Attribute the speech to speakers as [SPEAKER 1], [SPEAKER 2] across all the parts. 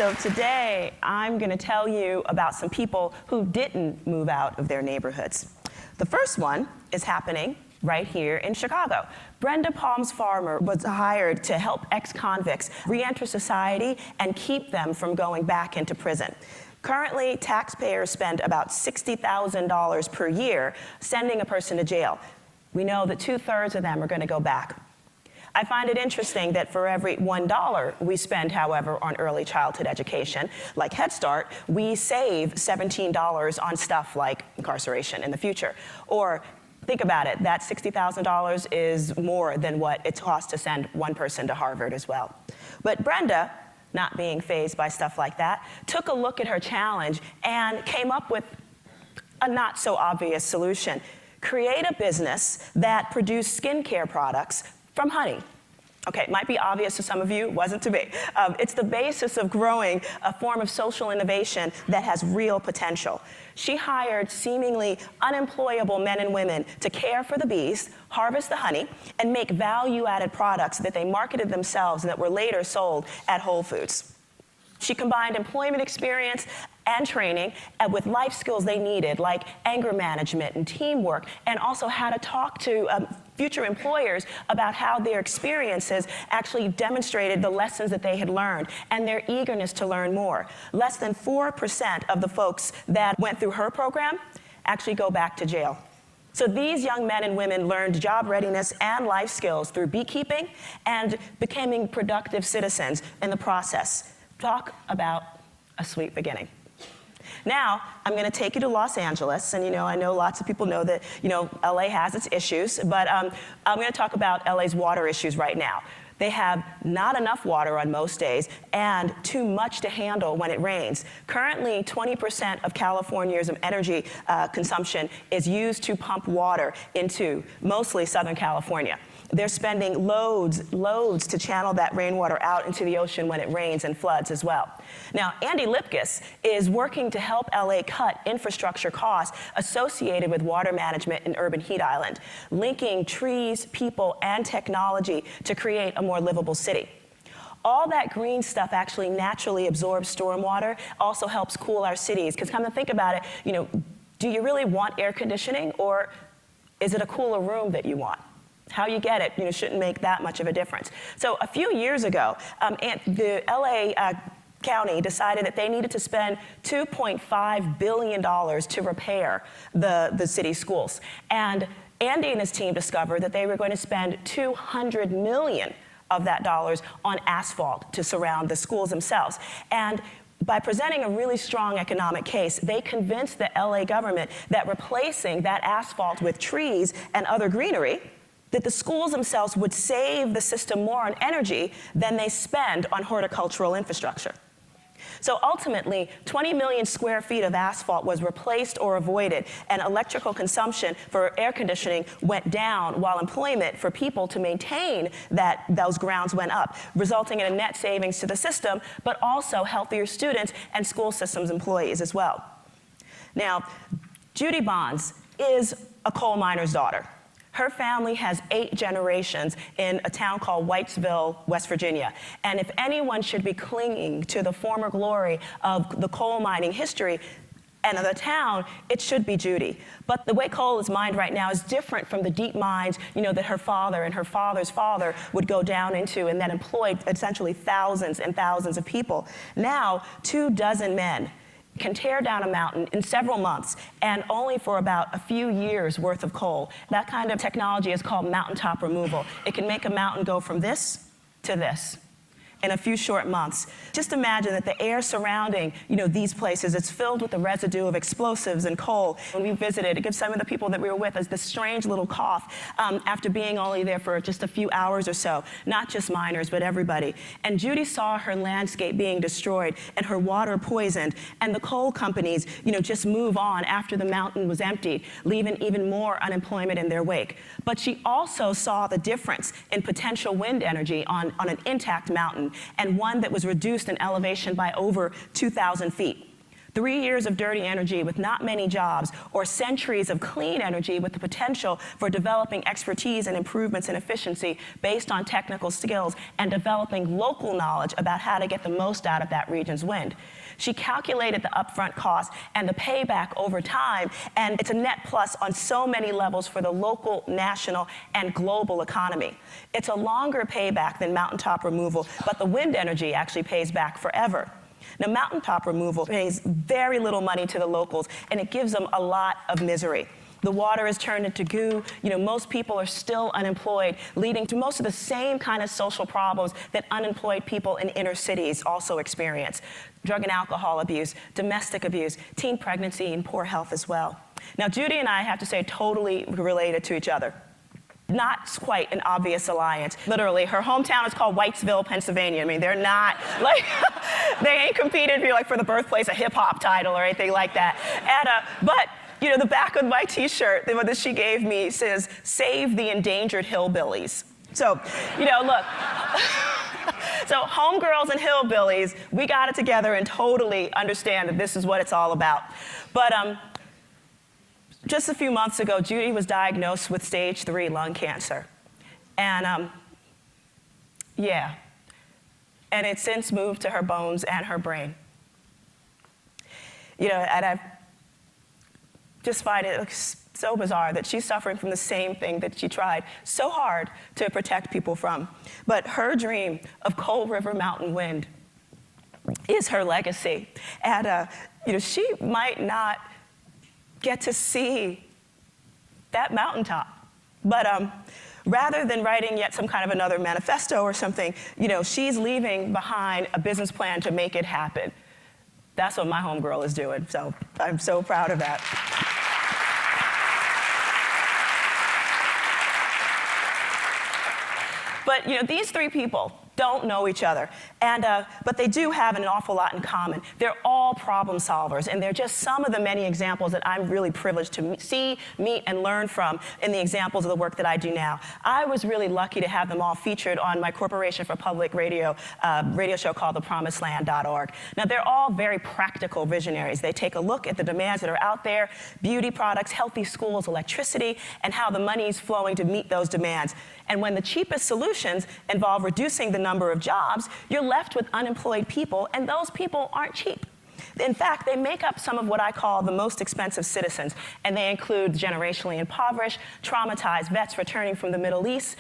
[SPEAKER 1] So today, I'm going to tell you about some people who didn't move out of their neighborhoods. The first one is happening right here in Chicago. Brenda Palms Farmer was hired to help ex-convicts re-enter society and keep them from going back into prison. Currently, taxpayers spend about $60,000 per year sending a person to jail. We know that 2/3 of them are going to go back. I find it interesting that for every $1 we spend, however, on early childhood education, like Head Start, we save $17 on stuff like incarceration in the future. Or think about it, that $60,000 is more than what it costs to send one person to Harvard as well. But Brenda, not being fazed by stuff like that, took a look at her challenge and came up with a not so obvious solution. Create a business that produced skincare products from honey. Okay, it might be obvious to some of you, wasn't to me. It's the basis of growing a form of social innovation that has real potential. She hired seemingly unemployable men and women to care for the bees, harvest the honey, and make value-added products that they marketed themselves and that were later sold at Whole Foods. She combined employment experience and training with life skills they needed, like anger management and teamwork, and also how to talk to future employers about how their experiences actually demonstrated the lessons that they had learned and their eagerness to learn more. Less than 4% of the folks that went through her program actually go back to jail. So these young men and women learned job readiness and life skills through beekeeping and becoming productive citizens in the process. Talk about a sweet beginning. Now, I'm going to take you to Los Angeles, and I know lots of people know that LA has its issues, but I'm going to talk about LA's water issues right now. They have not enough water on most days and too much to handle when it rains. Currently, 20% of California's energy consumption is used to pump water into mostly Southern California. They're spending loads to channel that rainwater out into the ocean when it rains and floods as well. Now, Andy Lipkiss is working to help LA cut infrastructure costs associated with water management in urban heat island, linking trees, people, and technology to create a more livable city. All that green stuff actually naturally absorbs stormwater, also helps cool our cities, because come to think about it, do you really want air conditioning, or is it a cooler room that you want? How you get it, shouldn't make that much of a difference. So a few years ago, the LA County decided that they needed to spend $2.5 billion to repair the city schools. And Andy and his team discovered that they were going to spend $200 million of that dollars on asphalt to surround the schools themselves. And by presenting a really strong economic case, they convinced the LA government that replacing that asphalt with trees and other greenery, that the schools themselves would save the system more on energy than they spend on horticultural infrastructure. So ultimately, 20 million square feet of asphalt was replaced or avoided, and electrical consumption for air conditioning went down while employment for people to maintain those grounds went up, resulting in a net savings to the system, but also healthier students and school systems employees as well. Now, Judy Bonds is a coal miner's daughter. Her family has 8 generations in a town called Whitesville, West Virginia. And if anyone should be clinging to the former glory of the coal mining history and of the town, it should be Judy. But the way coal is mined right now is different from the deep mines, that her father and her father's father would go down into and that employed essentially thousands and thousands of people. Now, 24 men can tear down a mountain in several months and only for about a few years worth of coal. That kind of technology is called mountaintop removal. It can make a mountain go from this to this in a few short months. Just imagine that the air surrounding, these places, it's filled with the residue of explosives and coal. When we visited, it gives some of the people that we were with us this strange little cough after being only there for just a few hours or so. Not just miners, but everybody. And Judy saw her landscape being destroyed and her water poisoned, and the coal companies, just move on after the mountain was emptied, leaving even more unemployment in their wake. But she also saw the difference in potential wind energy on an intact mountain, and one that was reduced in elevation by over 2,000 feet. 3 years of dirty energy with not many jobs, or centuries of clean energy with the potential for developing expertise and improvements in efficiency based on technical skills and developing local knowledge about how to get the most out of that region's wind. She calculated the upfront cost and the payback over time, and it's a net plus on so many levels for the local, national, and global economy. It's a longer payback than mountaintop removal, but the wind energy actually pays back forever. Now, mountaintop removal pays very little money to the locals, and it gives them a lot of misery. The water is turned into goo. Most people are still unemployed, leading to most of the same kind of social problems that unemployed people in inner cities also experience. Drug and alcohol abuse, domestic abuse, teen pregnancy, and poor health as well. Now, Judy and I have to say totally related to each other. Not quite an obvious alliance. Literally, her hometown is called Whitesville, Pennsylvania. I mean, they're not, like, they ain't competed for the birthplace a hip-hop title or anything like that. But, the back of my T-shirt that she gave me says, "Save the endangered hillbillies." So, look. So homegirls and hillbillies, we got it together and totally understand that this is what it's all about. But, just a few months ago, Judy was diagnosed with stage 3 lung cancer. And and it's since moved to her bones and her brain. And I just find it so bizarre that she's suffering from the same thing that she tried so hard to protect people from. But her dream of Coal River Mountain wind is her legacy. And she might not get to see that mountaintop. But rather than writing yet some kind of another manifesto or something, she's leaving behind a business plan to make it happen. That's what my homegirl is doing, so I'm so proud of that. But these 3 people don't know each other, but they do have an awful lot in common. They're all problem solvers, and they're just some of the many examples that I'm really privileged to see, meet, and learn from in the examples of the work that I do now. I was really lucky to have them all featured on my Corporation for Public Radio radio show called thepromisedland.org. Now, they're all very practical visionaries. They take a look at the demands that are out there, beauty products, healthy schools, electricity, and how the money is flowing to meet those demands. And when the cheapest solutions involve reducing the number of jobs, you're left with unemployed people, and those people aren't cheap. In fact, they make up some of what I call the most expensive citizens, and they include generationally impoverished, traumatized vets returning from the Middle East,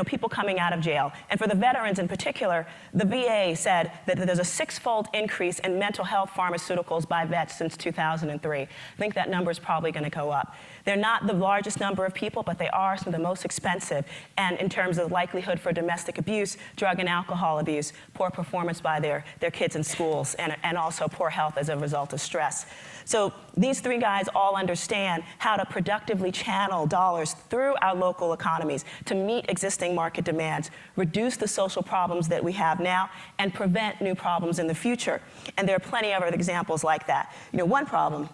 [SPEAKER 1] people coming out of jail. And for the veterans in particular, the VA said that there's a 6-fold increase in mental health pharmaceuticals by vets since 2003. I think that number is probably going to go up. They're not the largest number of people, but they are some of the most expensive. And in terms of likelihood for domestic abuse, drug and alcohol abuse, poor performance by their kids in schools, and also poor health as a result of stress. So these 3 guys all understand how to productively channel dollars through our local economies to meet existing market demands, reduce the social problems that we have now, and prevent new problems in the future. And there are plenty of other examples like that. One problem,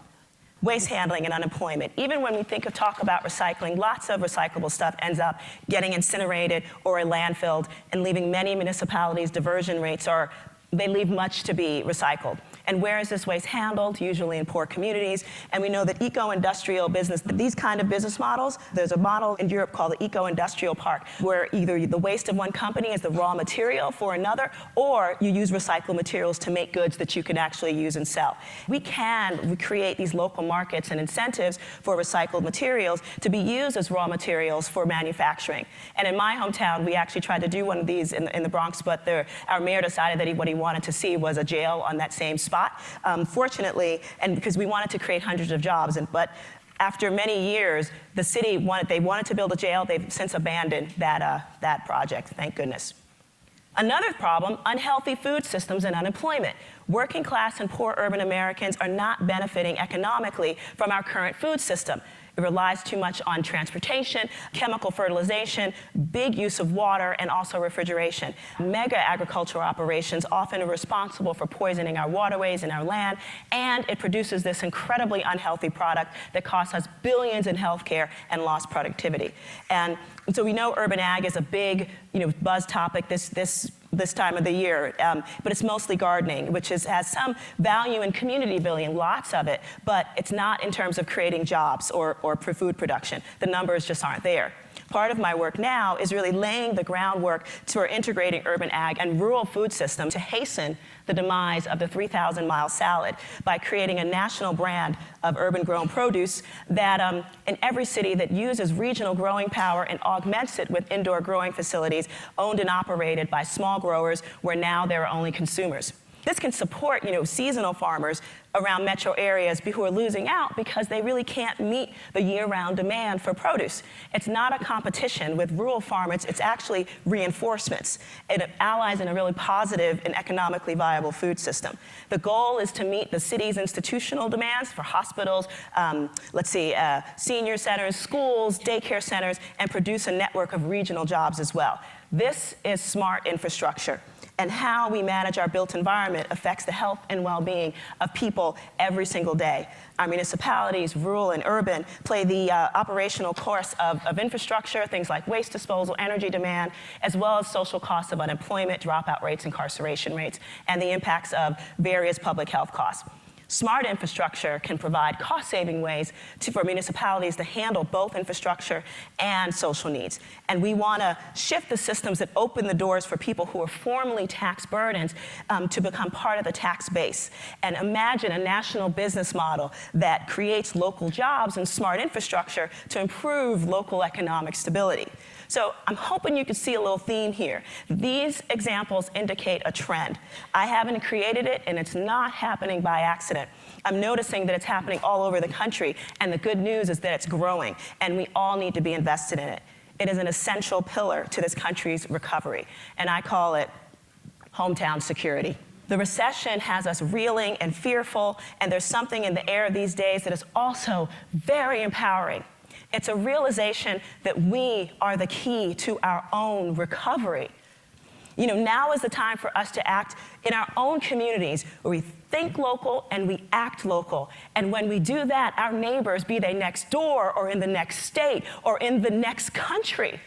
[SPEAKER 1] waste handling and unemployment. Even when we talk about recycling, lots of recyclable stuff ends up getting incinerated or landfilled, and leaving many municipalities' diversion rates they leave much to be recycled. And where is this waste handled? Usually in poor communities. And we know that eco-industrial business, these kind of business models, there's a model in Europe called the eco-industrial park, where either the waste of one company is the raw material for another, or you use recycled materials to make goods that you can actually use and sell. We can create these local markets and incentives for recycled materials to be used as raw materials for manufacturing. And in my hometown, we actually tried to do one of these in the Bronx, but our mayor decided that what he wanted to see was a jail on that same spot. Fortunately, and because we wanted to create hundreds of jobs, but after many years, the city wanted to build a jail. They've since abandoned that project, thank goodness. Another problem, unhealthy food systems and unemployment. Working class and poor urban Americans are not benefiting economically from our current food system. It relies too much on transportation, chemical fertilization, big use of water, and also refrigeration. Mega agricultural operations often are responsible for poisoning our waterways and our land, and it produces this incredibly unhealthy product that costs us billions in healthcare and lost productivity. And so we know urban ag is a big, buzz topic. This this time of the year, but it's mostly gardening, which has some value in community building, lots of it, but it's not in terms of creating jobs or for food production. The numbers just aren't there. Part of my work now is really laying the groundwork for integrating urban ag and rural food systems to hasten the demise of the 3,000-mile salad by creating a national brand of urban-grown produce that in every city that uses regional growing power and augments it with indoor growing facilities owned and operated by small growers where now there are only consumers. This can support, seasonal farmers around metro areas who are losing out because they really can't meet the year-round demand for produce. It's not a competition with rural farmers, it's actually reinforcements. It allies in a really positive and economically viable food system. The goal is to meet the city's institutional demands for hospitals, senior centers, schools, daycare centers, and produce a network of regional jobs as well. This is smart infrastructure. And how we manage our built environment affects the health and well-being of people every single day. Our municipalities, rural and urban, play the operational course of infrastructure, things like waste disposal, energy demand, as well as social costs of unemployment, dropout rates, incarceration rates, and the impacts of various public health costs. Smart infrastructure can provide cost-saving ways for municipalities to handle both infrastructure and social needs. And we want to shift the systems that open the doors for people who are formerly tax burdens to become part of the tax base. And imagine a national business model that creates local jobs and smart infrastructure to improve local economic stability. So I'm hoping you can see a little theme here. These examples indicate a trend. I haven't created it, and it's not happening by accident. I'm noticing that it's happening all over the country, and the good news is that it's growing, and we all need to be invested in it. It is an essential pillar to this country's recovery, and I call it hometown security. The recession has us reeling and fearful, and there's something in the air these days that is also very empowering. It's a realization that we are the key to our own recovery. Now is the time for us to act in our own communities where we think local and we act local. And when we do that, our neighbors, be they next door or in the next state or in the next country,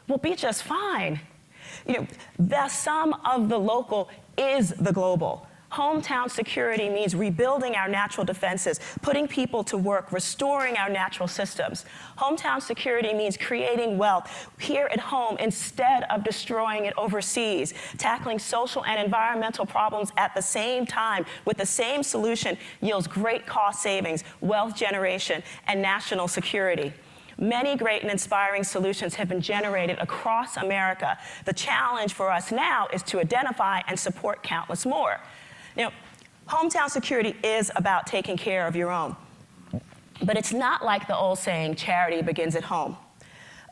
[SPEAKER 1] will be just fine. The sum of the local is the global. Hometown security means rebuilding our natural defenses, putting people to work, restoring our natural systems. Hometown security means creating wealth here at home instead of destroying it overseas. Tackling social and environmental problems at the same time with the same solution yields great cost savings, wealth generation, and national security. Many great and inspiring solutions have been generated across America. The challenge for us now is to identify and support countless more. Hometown security is about taking care of your own. But it's not like the old saying, charity begins at home.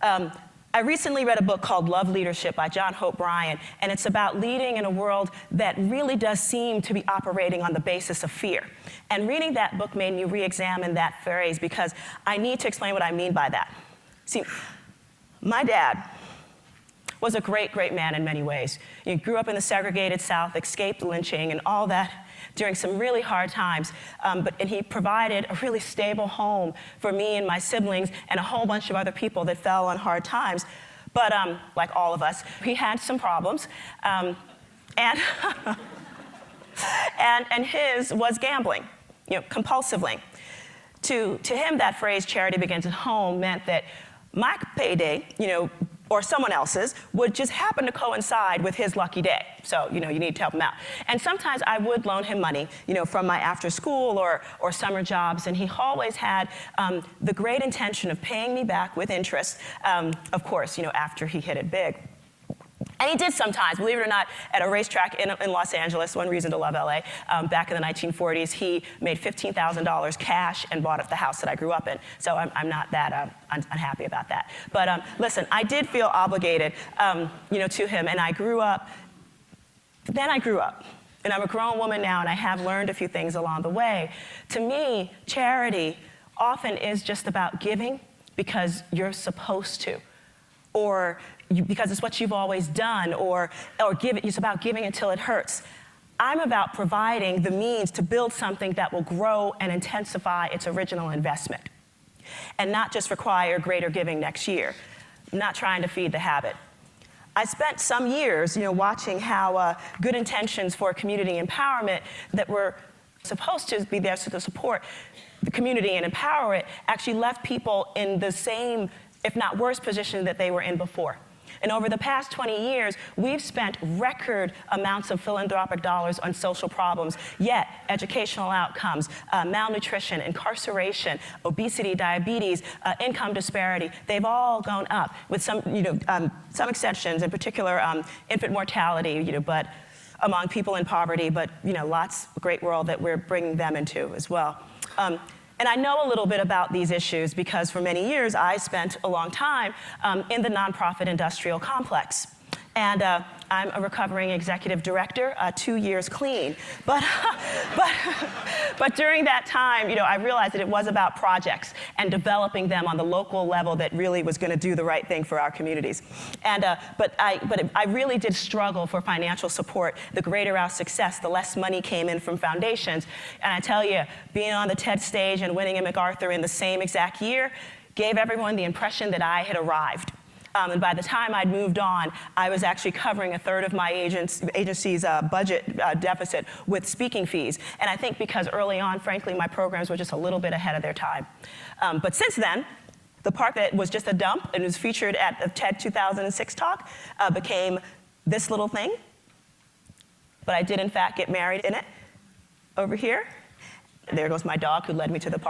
[SPEAKER 1] I recently read a book called Love Leadership by John Hope Bryan, and it's about leading in a world that really does seem to be operating on the basis of fear. And reading that book made me re-examine that phrase because I need to explain what I mean by that. See, my dad was a great, great man in many ways. He grew up in the segregated South, escaped lynching and all that during some really hard times, and he provided a really stable home for me and my siblings and a whole bunch of other people that fell on hard times. But like all of us, he had some problems, and his was gambling, compulsively. To him, that phrase, charity begins at home, meant that my payday, or someone else's, would just happen to coincide with his lucky day. So, you need to help him out. And sometimes I would loan him money, from my after school or summer jobs, and he always had the great intention of paying me back with interest, of course, after he hit it big. And he did sometimes, believe it or not, at a racetrack in Los Angeles, one reason to love LA, back in the 1940s, he made $15,000 cash and bought the house that I grew up in. So I'm not that unhappy about that. But listen, I did feel obligated, to him, and I grew up. Then I grew up, and I'm a grown woman now, and I have learned a few things along the way. To me, charity often is just about giving because you're supposed to, or because it's what you've always done, or it's about giving until it hurts. I'm about providing the means to build something that will grow and intensify its original investment, and not just require greater giving next year. I'm not trying to feed the habit. I spent some years, watching how good intentions for community empowerment that were supposed to be there to support the community and empower it actually left people in the same, if not worse, position that they were in before. And over the past 20 years, we've spent record amounts of philanthropic dollars on social problems, yet educational outcomes, malnutrition, incarceration, obesity, diabetes, income disparity, they've all gone up with some exceptions, in particular infant mortality, but among people in poverty, but lots of great world that we're bringing them into as well. And I know a little bit about these issues because for many years I spent a long time in the nonprofit industrial complex. And I'm a recovering executive director, 2 years clean. But during that time, I realized that it was about projects and developing them on the local level that really was going to do the right thing for our communities. And but I really did struggle for financial support. The greater our success, the less money came in from foundations. And I tell you, being on the TED stage and winning a MacArthur in the same exact year gave everyone the impression that I had arrived. And by the time I'd moved on, I was actually covering a third of my agency's budget deficit with speaking fees. And I think because early on, frankly, my programs were just a little bit ahead of their time. But since then, the part that was just a dump and was featured at the TED 2006 talk became this little thing. But I did, in fact, get married in it over here. There goes my dog who led me to the park.